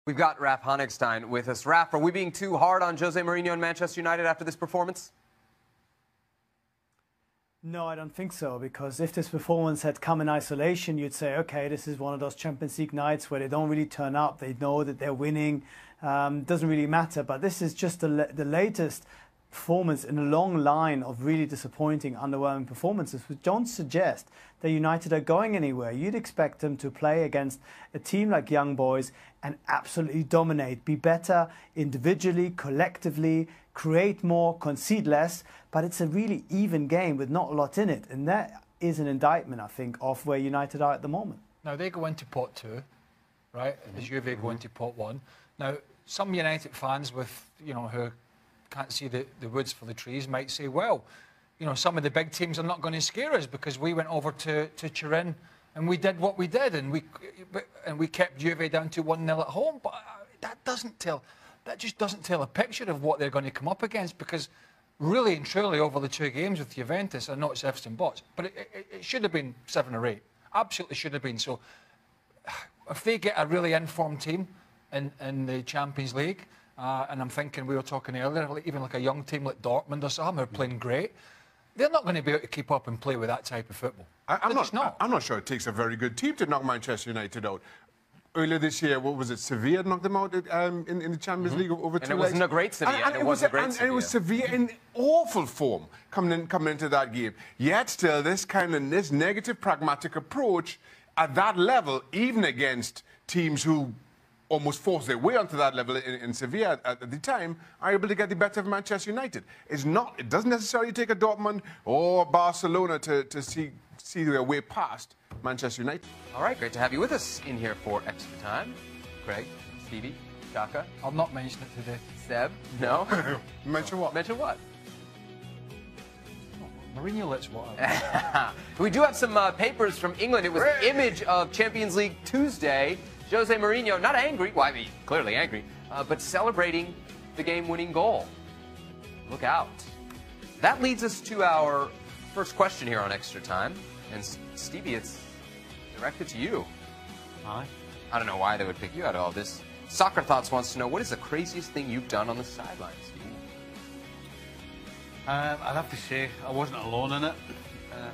We've got Raf Honigstein with us. Raf, are we being too hard on Jose Mourinho and Manchester United after this performance? No, I don't think so, because if this performance had come in isolation, you'd say, okay, this is one of those Champions League nights where they don't really turn up. They know that they're winning. Doesn't really matter. But this is just the latest performance in a long line of really disappointing, underwhelming performances, which don't suggest that United are going anywhere. You'd expect them to play against a team like Young Boys and absolutely dominate, be better individually, collectively, create more, concede less, but it's a really even game with not a lot in it, and that is an indictment, I think, of where United are at the moment. Now, they go into pot 2, right, as Juve go into pot 1. Now, some United fans with, who can't see the woods for the trees might say, well, some of the big teams are not going to scare us because we went over to Turin and we did what we did and we kept Juve down to 1-0 at home. But that just doesn't tell a picture of what they're going to come up against, because really and truly over the 2 games with Juventus, I know it's ifs and buts, but it should have been 7 or 8. Absolutely should have been. So if they get a really informed team in the Champions League, and I'm thinking, we were talking earlier, even like a young team like Dortmund or something, who are playing great, they're not going to be able to keep up and play with that type of football. I'm not sure it takes a very good team to knock Manchester United out. Earlier this year, what was it? Sevilla knocked them out in the Champions League over 2 legs. And it wasn't a great Sevilla. And it it was Sevilla in awful form coming into that game. Yet still, this negative, pragmatic approach at that level, even against teams who almost forced their way onto that level in Sevilla at the time, are able to get the better of Manchester United. It doesn't necessarily take a Dortmund or Barcelona to see their way past Manchester United. All right, great to have you with us in here for Extra Time. Craig, Stevie, Shaka. I'll not mention it today. Seb, no? Mention what? Mention what? Mourinho lets what? We do have some papers from England. It was the image of Champions League Tuesday. Jose Mourinho, not angry, well, I mean, clearly angry, but celebrating the game-winning goal. Look out. That leads us to our first question here on Extra Time. And Stevie, it's directed to you. Hi. I don't know why they would pick you out of all this. Soccer Thoughts wants to know, what is the craziest thing you've done on the sidelines, Stevie? I'd have to say I wasn't alone in it.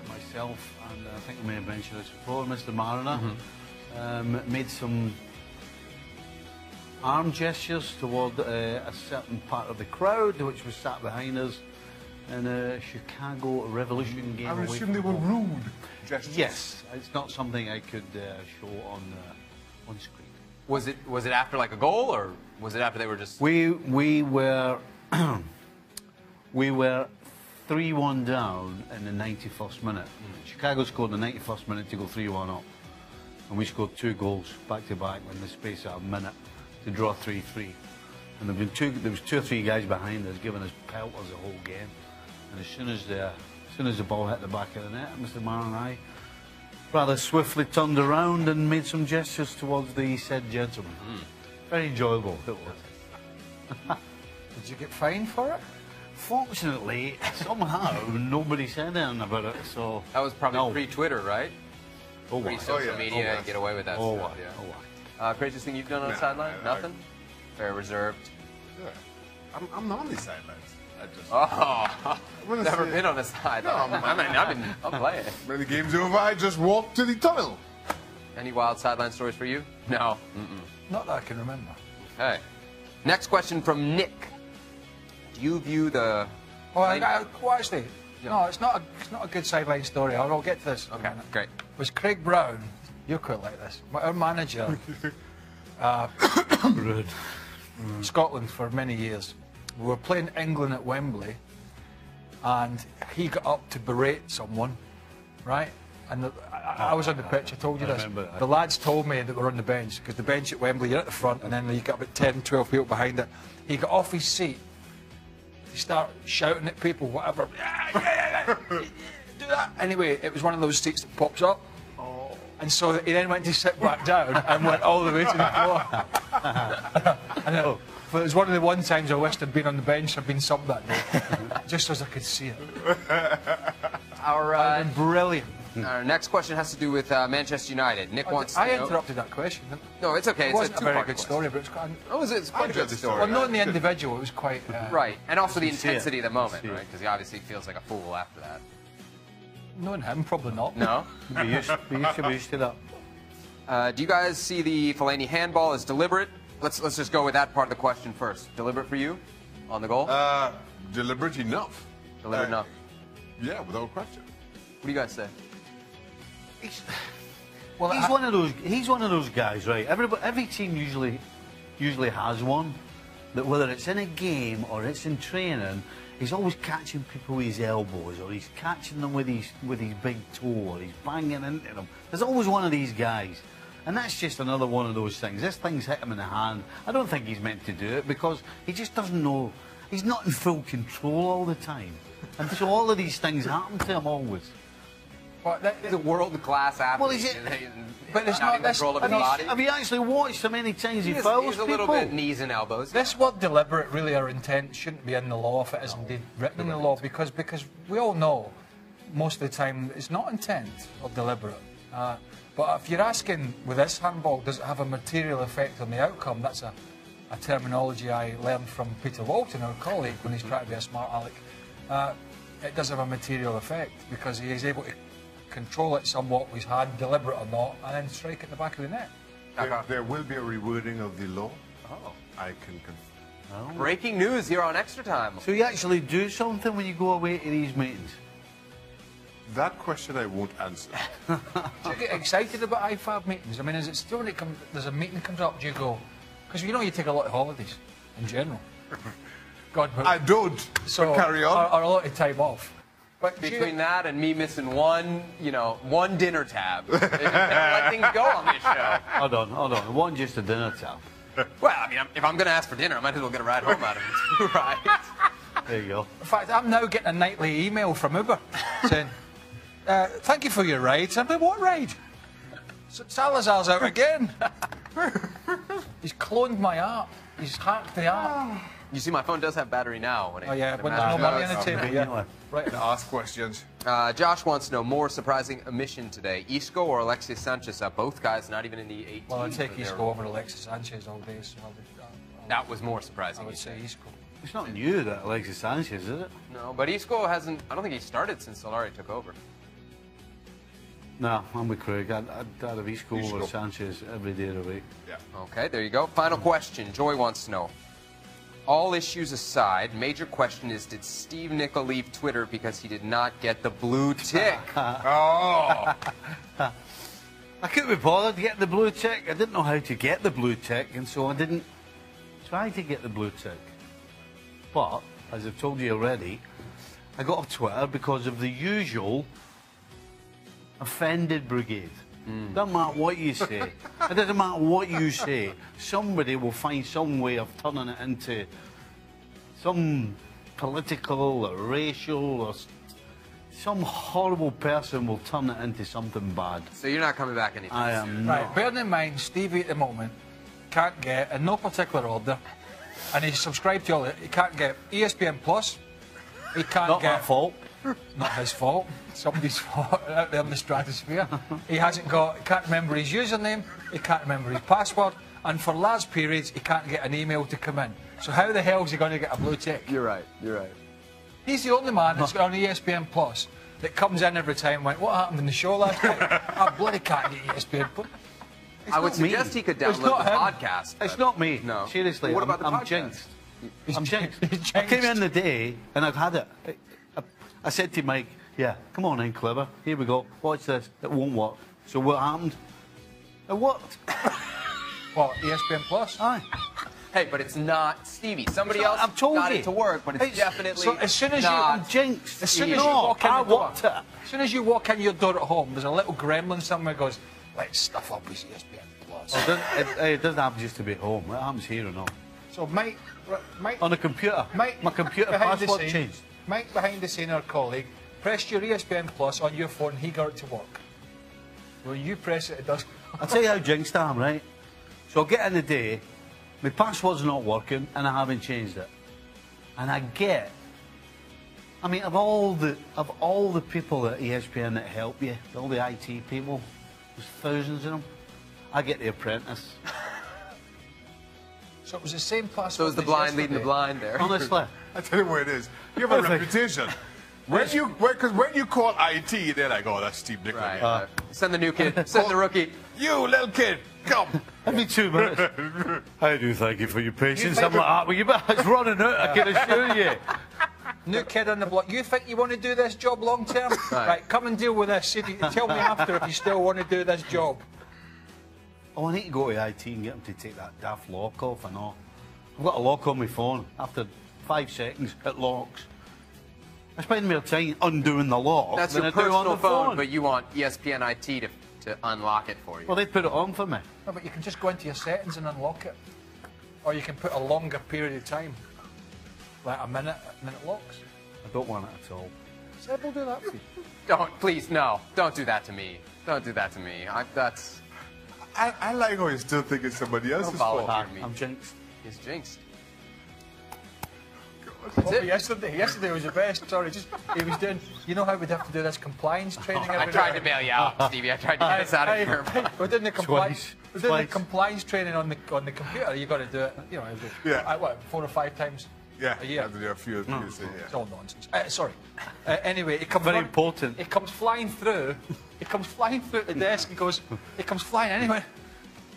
Myself, and I think I may have mentioned this before, Mr. Mariner, made some arm gestures toward a certain part of the crowd which was sat behind us in a Chicago Revolution game. I assume they were rude gestures. Yes, it's not something I could show on screen. Was it after like a goal, or was it after they were just? We were we were 3-1 down in the 91st minute. Chicago scored in the 91st minute to go 3-1 up, and we scored 2 goals back to back in the space of a minute to draw 3-3. And there was 2 or 3 guys behind us giving us pelters the whole game. And as soon as the ball hit the back of the net, Mr. Marr and I rather swiftly turned around and made some gestures towards the said gentleman. Very enjoyable, it was. Did you get fined for it? Fortunately, somehow nobody said anything about it, so... That was probably pre-Twitter, right? Oh, Pre-social media, get away with that stuff. Yeah. Craziest thing you've done on the sideline? Nothing? Very reserved. Yeah. I'm not on the sidelines. Never been on a sideline. No, I'm playing. When the game's over, I just walk to the tunnel. Any wild sideline stories for you? No. Not that I can remember. Okay. Next question from Nick. Do you view the... Oh, actually, no, it's not a good sideline story. I'll get to this. Okay, great. Was Craig Brown, you're quite like this, our manager, Scotland for many years. We were playing England at Wembley, and he got up to berate someone, right? And I was on the pitch, I told you this. The lads told me that we're on the bench, because the bench at Wembley, you're at the front, and then you got about 10, 12 people behind it. He got off his seat. He started shouting at people, whatever. Do that. Anyway, it was one of those seats that pops up. And so he then went to sit back down and went all the way to the floor. And but it was one of the times I wished I'd been on the bench. I'd been subbed that day, just as I could see it. Our brilliant. Our next question has to do with Manchester United. Nick wants to I know... interrupted that question. Didn't I? No, it's okay. It It's wasn't a a very two-part good question. story, but it's quite... Oh, it's quite a good story. Well, not in the individual, it was quite... Right, and also the intensity of the moment, See it. right? Because he obviously feels like a fool after that. Knowing him, probably not. No? Be used to that. Do you guys see the Fellaini handball as deliberate? Let's just go with that part of the question first. Deliberate for you on the goal? Deliberate enough. Deliberate enough. Yeah, without question. What do you guys say? He's Well, one of those guys, right? Every team usually has one. That whether it's in a game or it's in training, he's always catching people with his elbows, or he's catching them with his big toe, or he's banging into them. There's always one of these guys. And that's just another one of those things. This thing's hit him in the hand. I don't think he's meant to do it because he just doesn't know. He's not in full control all the time. And so all of these things happen to him always. He's a world-class athlete. Well, But it's not not in control of his body. Have you actually watched how many times he fouls He's a people? little bit knees and elbows. This word deliberate, really, our intent shouldn't be in the law if it is indeed written in the law, because we all know most of the time it's not intent or deliberate. But if you're asking with this handball, does it have a material effect on the outcome? That's a terminology I learned from Peter Walton, our colleague, when he's trying to be a smart aleck. It does have a material effect because he is able to control it somewhat with his hand, deliberate or not, and then strike it in the back of the net. There will be a rewording of the law. Oh. I can confirm. Breaking news here on Extra Time. So you actually do something when you go away to these meetings? That question I won't answer. Do you get excited about IFAB meetings? I mean, is it still when there's a meeting comes up, do you go? Because you know you take a lot of holidays in general. God, but, I don't. so, but carry on. Or a lot of time off. But Between that and me missing one dinner tab, let things go on this show. Hold on. It wasn't just a dinner tab. Well, I mean, if I'm going to ask for dinner, I might as well get a ride home out of it too, right? There you go. In fact, I'm now getting a nightly email from Uber saying, thank you for your ride. I'm like, what ride? Salazar's out again. He's cloned my app. He's hacked the app. You see, my phone does have battery now. When When there's no money on the table, yeah. Right. Ask questions. Josh wants to know more surprising omission today. Isco or Alexis Sanchez? Both guys not even in the 18. Well, I'd take Isco over Alexis Sanchez all day. So That was more surprising. I would say Isco. It's not new that Alexis Sanchez, is it? No, but Isco hasn't. I don't think he started since Solari took over. No, I'm with Craig. I'd have Isco over Isco. Sanchez every day of the week. Yeah. Okay, there you go. Final question. Joy wants to know. All issues aside, major question is, did Steve Nicol leave Twitter because he did not get the blue tick? Oh! I couldn't be bothered to get the blue tick. I didn't know how to get the blue tick, and so I didn't try to get the blue tick. But, as I've told you already, I got off Twitter because of the usual offended brigade. Doesn't matter what you say. It doesn't matter what you say. Somebody will find some way of turning it into some political or racial or some horrible person will turn it into something bad. So you're not coming back anytime I soon. am not. Right, bearing in mind, Stevie at the moment can't get, in no particular order, and he's subscribed to all it, he can't get ESPN Plus, he can't Not get... my fault. Not his fault. Somebody's fault out there in the stratosphere. He can't remember his username, he can't remember his password, and for large periods he can't get an email to come in. So how the hell is he going to get a blue tick? You're right. He's the only man that's got on ESPN Plus that comes in every time and went, what happened in the show last night? I bloody can't get ESPN Plus. I would suggest he could download the not him. podcast. It's but- not me. No. Seriously, What about the I'm podcast? jinxed. I'm jinxed. He's I came jinxed. in the day and I'd had it. I said to Mike, yeah, come on in, Clever. Here we go. Watch this. It won't work. So what happened? It worked. What, ESPN Plus? Aye. Hey, but it's not Stevie. Somebody else I've told got you. it to work, but it's definitely So as soon as you- not I'm jinxed. As soon as No, you walk in I the door, worked it. as soon as you walk in your door at home, there's a little gremlin somewhere who goes, let's stuff up his ESPN Plus. It doesn't happen just to be at home. It happens here or not. So Mike, On a computer. My computer behind the password scene- changed. Mike behind the scene, our colleague, pressed your ESPN Plus on your phone and he got it to work. When you press it, it does. I'll tell you how jinxed I am, right? So I get in the day, my password's not working, and I haven't changed it. And I get I mean, of all the people at ESPN that help you, all the IT people, there's thousands of them. I get The Apprentice. So it was the same password. So is the blind leading the blind there? Honestly. I tell you what it is. You have a reputation. Because when you call IT, they're like, oh, that's Steve Nichols. Right. Send the new kid. Send the rookie. You little kid, come. Every 2 minutes. I do thank you for your patience. I'm like that, but it's running out, I can assure you. New kid on the block. You think you want to do this job long term? Right, come and deal with this. Tell me after if you still want to do this job. Oh, I need to go to IT and get them to take that daft lock off and all. I've got a lock on my phone. After 5 seconds, it locks. I spend more time undoing the lock That's than your I do on personal the phone, phone. but you want ESPN IT to unlock it for you. Well, they put it on for me. No, but you can just go into your settings and unlock it. Or you can put a longer period of time. Like a minute locks. I don't want it at all. Seb will do that for you. Don't, please, no. Don't do that to me. Don't do that to me. I like how you still think it's somebody else's fault. I'm jinxed. He's jinxed. Yesterday was the best. Sorry, he was doing. You know how we'd have to do this compliance training. I tried to bail you out, Stevie. I tried to get us out of here. We're doing the compliance training on the computer. You got to do it. You know, what, 4 or 5 times a year. Have to do a few It's all nonsense. Sorry. Anyway, it comes very important. It comes flying through. It comes flying through the desk and goes. It comes flying anyway.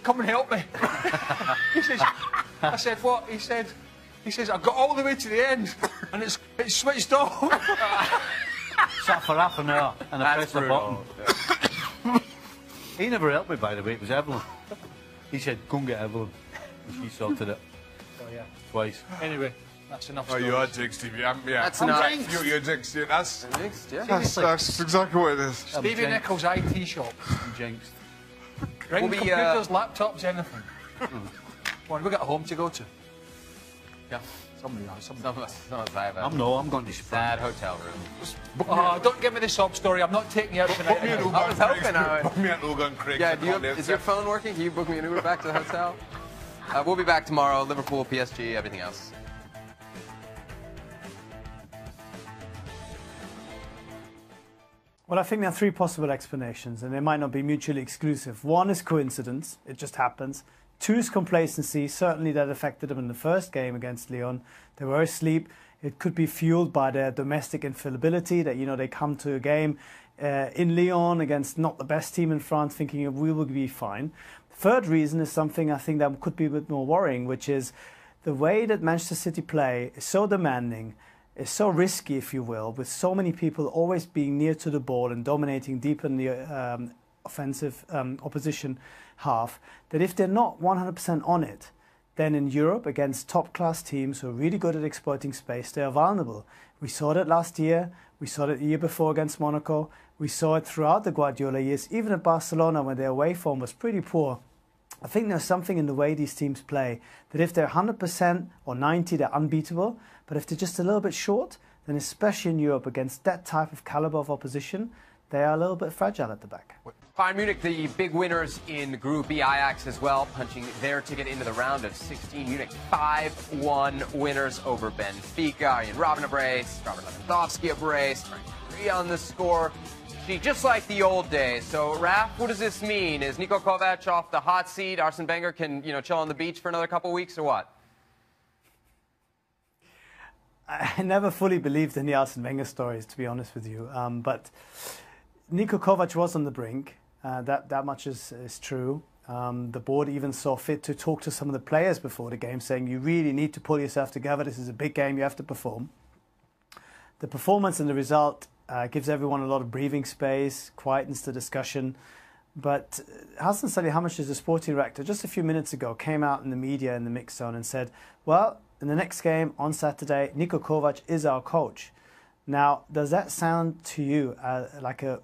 Come and help me. He says. I said what? He says, I got all the way to the end and it's switched off. Sat for half an hour and I pressed the button. He never helped me, by the way. It was Evelyn. He said, go and get Evelyn. And she sorted it. Oh, yeah. Twice. Anyway, that's enough. Oh, you are jinxed, Stevie. That's not. You're jinxed. Yeah, that's Jinxed, yeah. that's exactly what it is. Stevie Nichols' IT shop. I'm jinxed. Bring computers, laptops, anything. Come on, we've got a home to go to. Yeah. Some of us have a I'm going to sad hotel room. Oh, don't give me the sob story. I'm not taking you out tonight. Put me an Uber. I was hoping I would. Put me an Uber and Craig. Yeah, is your phone working? Can you book me an Uber back to the hotel? We'll be back tomorrow. Liverpool, PSG, everything else. Well, I think there are 3 possible explanations, and they might not be mutually exclusive. 1 is coincidence. It just happens. 2 is complacency. Certainly that affected them in the first game against Lyon. They were asleep. It could be fueled by their domestic infallibility, that, they come to a game in Lyon against not the best team in France thinking we will be fine. The 3rd reason is something I think that could be a bit more worrying, which is the way that Manchester City play is so demanding, is so risky, if you will, with so many people always being near to the ball and dominating deep in the offensive opposition half, that if they're not 100% on it, then in Europe against top-class teams who are really good at exploiting space, they are vulnerable. We saw that last year. We saw it the year before against Monaco. We saw it throughout the Guardiola years, even at Barcelona when their away form was pretty poor. I think there's something in the way these teams play, that if they're 100% or 90%, they're unbeatable. But if they're just a little bit short, then especially in Europe against that type of caliber of opposition, they are a little bit fragile at the back. Bayern Munich, the big winners in Group B. Ajax as well, punching their ticket into the round of 16. Munich 5-1 winners over Benfica. Arjen Robben a brace, Robert Lewandowski a brace, Frank Ribery on the score. Just like the old days. So, Raf, what does this mean? Is Niko Kovac off the hot seat? Arsene Wenger can, chill on the beach for another couple of weeks, or what? I never fully believed in the Arsene Wenger stories, to be honest with you. But Niko Kovac was on the brink. That much is true. The board even saw fit to talk to some of the players before the game, saying you really need to pull yourself together. This is a big game. You have to perform. The performance and the result gives everyone a lot of breathing space, quietens the discussion. But Hassan Salihamidzic, the sporting director, just a few minutes ago came out in the media in the mix zone and said, well, in the next game on Saturday, Niko Kovac is our coach. Now, does that sound to you like a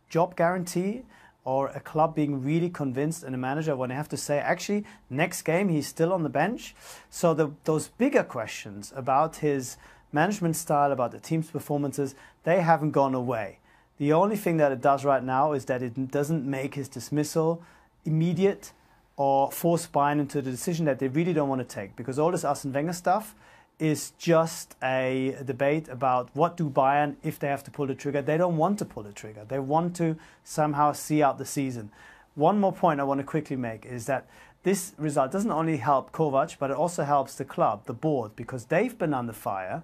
job guarantee or a club being really convinced and a manager when they have to say, actually, next game he's still on the bench? So those bigger questions about his management style, about the team's performances, they haven't gone away. The only thing that it does right now is that it doesn't make his dismissal immediate or force Bayern into the decision that they really don't want to take. Because all this Arsene Wenger stuff is just a debate about what do Bayern, if they have to pull the trigger. They don't want to pull the trigger. They want to somehow see out the season. One more point I want to quickly make is that this result doesn't only help Kovac, but it also helps the club, the board, because they've been under fire,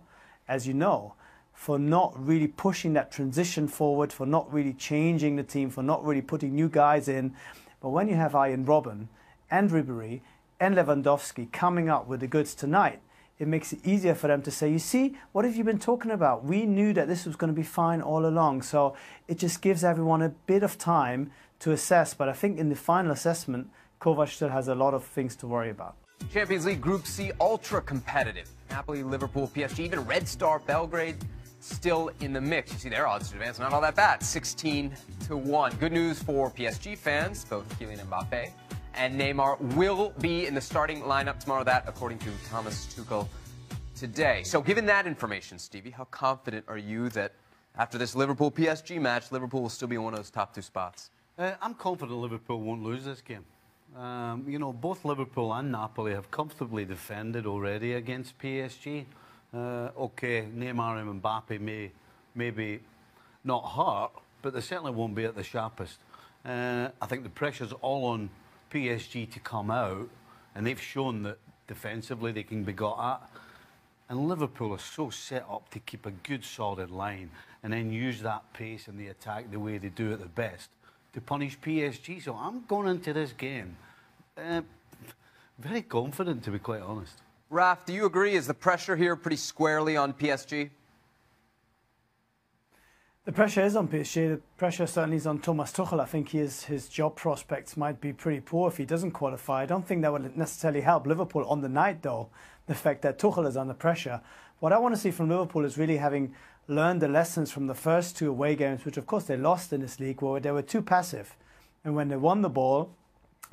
as you know, for not really pushing that transition forward, for not really changing the team, for not really putting new guys in. But when you have Arjen Robben and Ribéry and Lewandowski coming up with the goods tonight, it makes it easier for them to say, you see, what have you been talking about? We knew that this was going to be fine all along. So it just gives everyone a bit of time to assess. But I think in the final assessment, Kovac still has a lot of things to worry about. Champions League Group C, ultra competitive. Napoli, Liverpool, PSG, even Red Star Belgrade still in the mix. You see their odds to advance, not all that bad, 16-1. Good news for PSG fans, both Kylian Mbappe and Neymar will be in the starting lineup tomorrow, that according to Thomas Tuchel today. So given that information, Stevie, how confident are you that after this Liverpool-PSG match, Liverpool will still be in one of those top 2 spots? I'm confident Liverpool won't lose this game. You know, both Liverpool and Napoli have comfortably defended already against PSG. Okay, Neymar and Mbappe may be not hurt, but they certainly won't be at the sharpest. I think the pressure's all on PSG to come out, and they've shown that defensively they can be got at. And Liverpool are so set up to keep a good solid line and then use that pace in the attack the way they do at the best to punish PSG. So I'm going into this game very confident, to be quite honest. Raf, do you agree? Is the pressure here pretty squarely on PSG? The pressure is on PSG. The pressure certainly is on Thomas Tuchel. I think his job prospects might be pretty poor if he doesn't qualify. I don't think that would necessarily help Liverpool on the night, though, the fact that Tuchel is under pressure. What I want to see from Liverpool is really having learned the lessons from the first 2 away games, which, of course, they lost in this league, where they were too passive. And when they won the ball,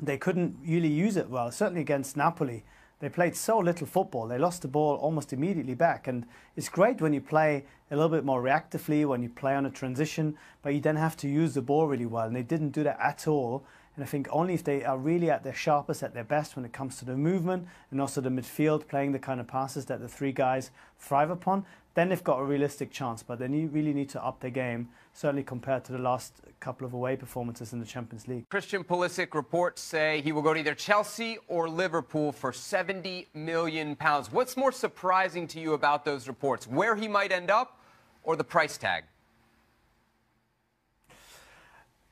they couldn't really use it well, certainly against Napoli. They played so little football. They lost the ball almost immediately back. And it's great when you play a little bit more reactively, when you play on a transition, but you then have to use the ball really well. And they didn't do that at all. And I think only if they are really at their sharpest, at their best when it comes to the movement and also the midfield, playing the kind of passes that the 3 guys thrive upon, then they've got a realistic chance. But they really need to up their game, certainly compared to the last couple of away performances in the Champions League. Christian Pulisic reports say he will go to either Chelsea or Liverpool for £70 million. What's more surprising to you about those reports? Where he might end up or the price tag?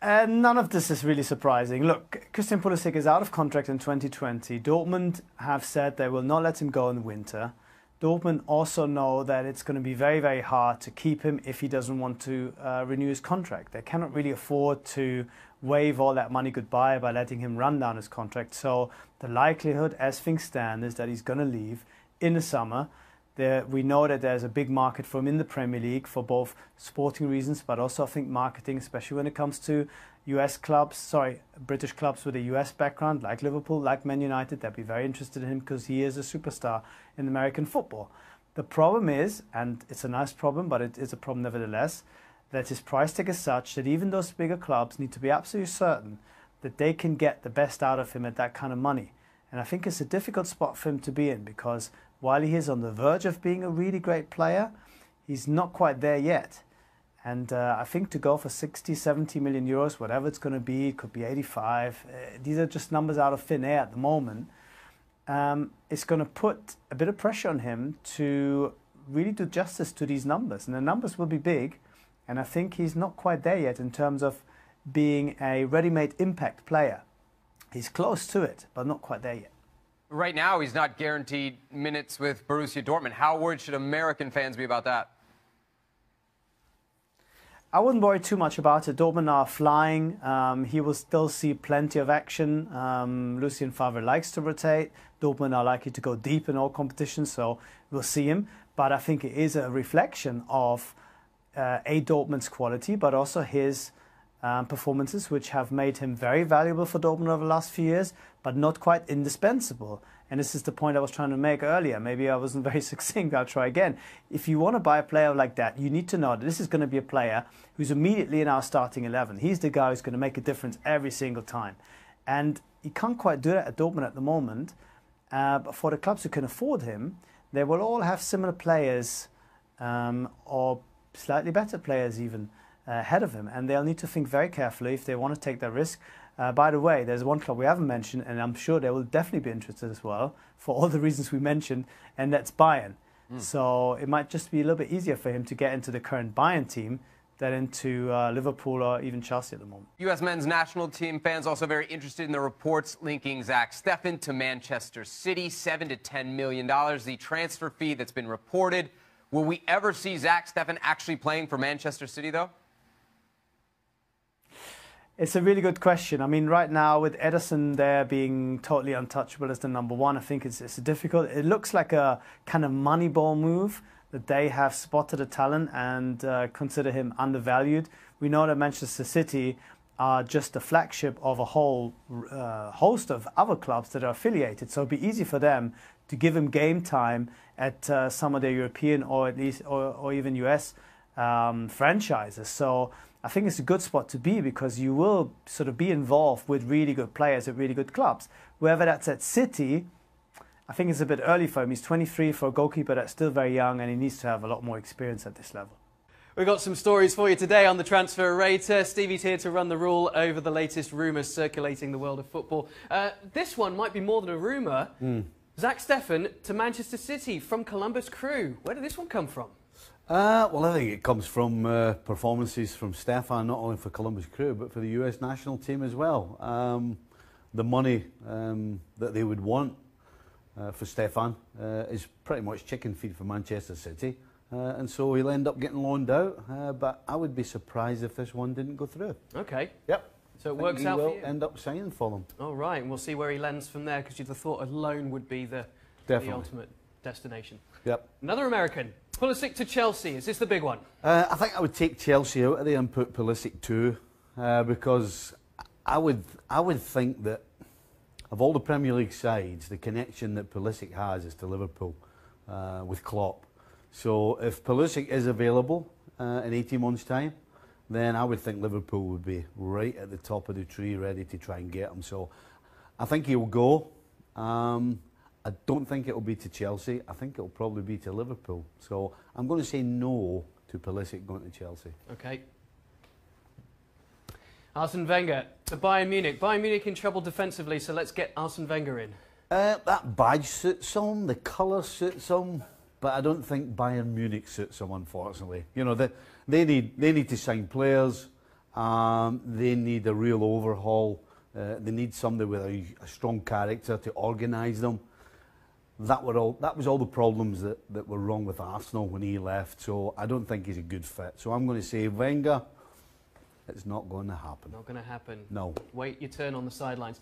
None of this is really surprising. Look, Christian Pulisic is out of contract in 2020. Dortmund have said they will not let him go in the winter. Dortmund also know that it's going to be very, very hard to keep him if he doesn't want to renew his contract. They cannot really afford to wave all that money goodbye by letting him run down his contract. So the likelihood, as things stand, is that he's going to leave in the summer. We know that there's a big market for him in the Premier League for both sporting reasons, but also I think marketing, especially when it comes to British clubs with a US background, like Liverpool, like Man United. They'd be very interested in him because he is a superstar in American football. The problem is, and it's a nice problem, but it is a problem nevertheless, that his price tag is such that even those bigger clubs need to be absolutely certain that they can get the best out of him at that kind of money. And I think it's a difficult spot for him to be in, because while he is on the verge of being a really great player, he's not quite there yet. And I think to go for 60, 70 million euros, whatever it's going to be, it could be 85. These are just numbers out of thin air at the moment. It's going to put a bit of pressure on him to really do justice to these numbers. And the numbers will be big. And I think he's not quite there yet in terms of being a ready-made impact player. He's close to it, but not quite there yet. Right now, he's not guaranteed minutes with Borussia Dortmund. How worried should American fans be about that? I wouldn't worry too much about it. Dortmund are flying. He will still see plenty of action. Lucien Favre likes to rotate. Dortmund are likely to go deep in all competitions, so we'll see him. But I think it is a reflection of Dortmund's quality, but also his performances, which have made him very valuable for Dortmund over the last few years, but not quite indispensable. And this is the point I was trying to make earlier. Maybe I wasn't very succinct. I'll try again. If you want to buy a player like that, you need to know that this is going to be a player who's immediately in our starting 11. He's the guy who's going to make a difference every single time. And he can't quite do that at Dortmund at the moment. But for the clubs who can afford him, they will all have similar players or slightly better players even ahead of him, and they'll need to think very carefully if they want to take that risk. By the way, there's one club we haven't mentioned, and I'm sure they will definitely be interested as well, for all the reasons we mentioned, and that's Bayern. So it might just be a little bit easier for him to get into the current Bayern team than into Liverpool or even Chelsea at the moment. U.S. men's national team fans also very interested in the reports linking Zach Steffen to Manchester City, $7 to $10 million, the transfer fee that's been reported. Will we ever see Zach Steffen actually playing for Manchester City, though? It's a really good question. I mean, right now with Ederson there being totally untouchable as the #1, I think it's difficult. It looks like a kind of Moneyball move that they have spotted a talent and consider him undervalued. We know that Manchester City are just the flagship of a whole host of other clubs that are affiliated. So it'd be easy for them to give him game time at some of their European or at least or even US franchises. So I think it's a good spot to be, because you will sort of be involved with really good players at really good clubs. Whether that's at City, I think it's a bit early for him. He's 23 for a goalkeeper that's still very young, and he needs to have a lot more experience at this level. We've got some stories for you today on the Transfer Rater. Stevie's here to run the rule over the latest rumours circulating the world of football. This one might be more than a rumour. Zach Steffen to Manchester City from Columbus Crew. Where did this one come from? Well, I think it comes from performances from Stefan, not only for Columbus Crew, but for the US national team as well. The money that they would want for Stefan is pretty much chicken feed for Manchester City. And so he'll end up getting loaned out. But I would be surprised if this one didn't go through. OK. Yep. So it works out for you? He will end up signing for them. All right, and we'll see where he lands from there, because you'd have thought a loan would be the ultimate destination. Yep. Another American. Pulisic to Chelsea. Is this the big one? I think I would take Chelsea out of there and put Pulisic too, because I would think that of all the Premier League sides, the connection that Pulisic has is to Liverpool with Klopp. So if Pulisic is available in 18 months' time, then I would think Liverpool would be right at the top of the tree, ready to try and get him. So I think he'll go. I don't think it'll be to Chelsea. I think it'll probably be to Liverpool. So I'm going to say no to Pulisic going to Chelsea. OK. Arsene Wenger to Bayern Munich. Bayern Munich in trouble defensively, so let's get Arsene Wenger in. That badge suits him, the colour suits him, but I don't think Bayern Munich suits him, unfortunately. You know, they need to sign players. They need a real overhaul. They need somebody with a strong character to organise them. That was all the problems that were wrong with Arsenal when he left, so I don't think he's a good fit. So I'm going to say Wenger, it's not going to happen. Not going to happen. No. Wait your turn on the sidelines.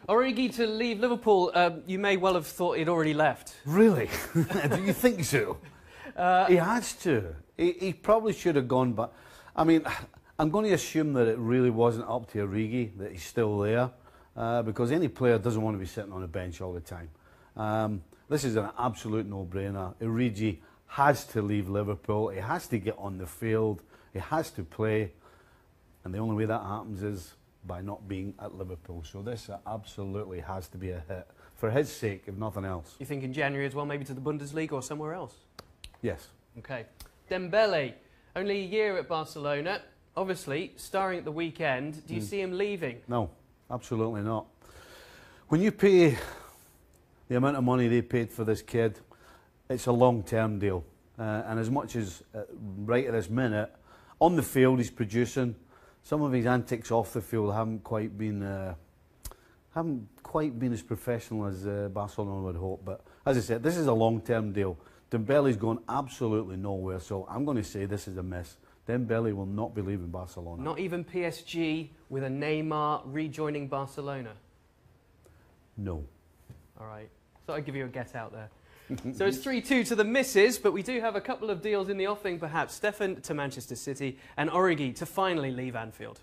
Origi to leave Liverpool. You may well have thought he'd already left. Really? Do you think so? He has to. He probably should have gone, but I mean, I'm going to assume that it really wasn't up to Origi, that he's still there, because any player doesn't want to be sitting on a bench all the time. This is an absolute no-brainer. Origi has to leave Liverpool. He has to get on the field. He has to play. And the only way that happens is by not being at Liverpool. So this absolutely has to be a hit, for his sake, if nothing else. You think in January as well, maybe to the Bundesliga or somewhere else? Yes. OK. Dembele, only a year at Barcelona. Obviously, starring at the weekend. Do you see him leaving? No, absolutely not. When you pay the amount of money they paid for this kid, it's a long-term deal. And as much as right at this minute, on the field he's producing, some of his antics off the field haven't quite been as professional as Barcelona would hope. But as I said, this is a long-term deal. Dembele's going absolutely nowhere, so I'm going to say this is a miss. Dembele will not be leaving Barcelona. Not even PSG with a Neymar rejoining Barcelona? No. All right. Thought I'd give you a get out there. So it's 3-2 to the misses, but we do have a couple of deals in the offing, perhaps. Steffen to Manchester City and Origi to finally leave Anfield.